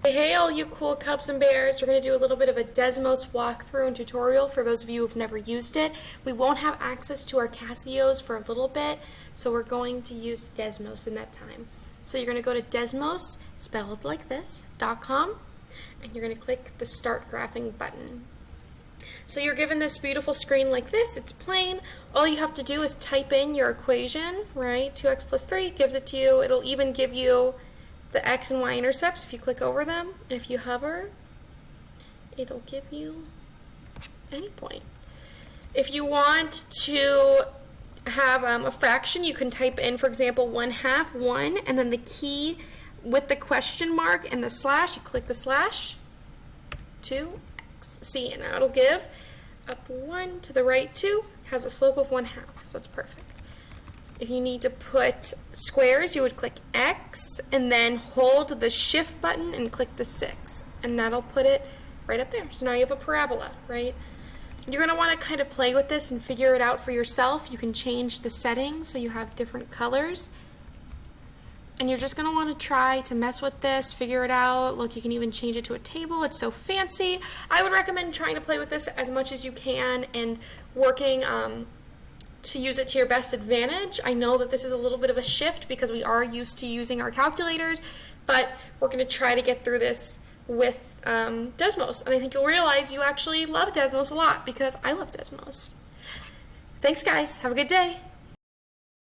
Hey all you cool cubs and bears, we're going to do a little bit of a Desmos walkthrough and tutorial for those of you who've never used it. We won't have access to our Casios for a little bit, so we're going to use Desmos in that time. So you're going to go to Desmos, spelled like this, .com, and you're going to click the Start Graphing button. So you're given this beautiful screen like this. It's plain. All you have to do is type in your equation, right? 2x plus 3 gives it to you. It'll even give you the x and y intercepts if you click over them, and if you hover, it'll give you any point. If you want to have a fraction, you can type in, for example, 1/2, 1, and then the key with the question mark and the slash, you click the slash, 2x. See, and now it'll give up 1 to the right 2, has a slope of 1/2, so it's perfect. If you need to put squares, you would click X and then hold the shift button and click the 6, and that'll put it right up there. So now you have a parabola, right? You're going to want to kind of play with this and figure it out for yourself. You can change the settings so you have different colors. And you're just going to want to try to mess with this, figure it out. Look, you can even change it to a table. It's so fancy. I would recommend trying to play with this as much as you can and working to use it to your best advantage. I know that this is a little bit of a shift because we are used to using our calculators, but we're going to try to get through this with Desmos. And I think you'll realize you actually love Desmos a lot because I love Desmos. Thanks, guys. Have a good day.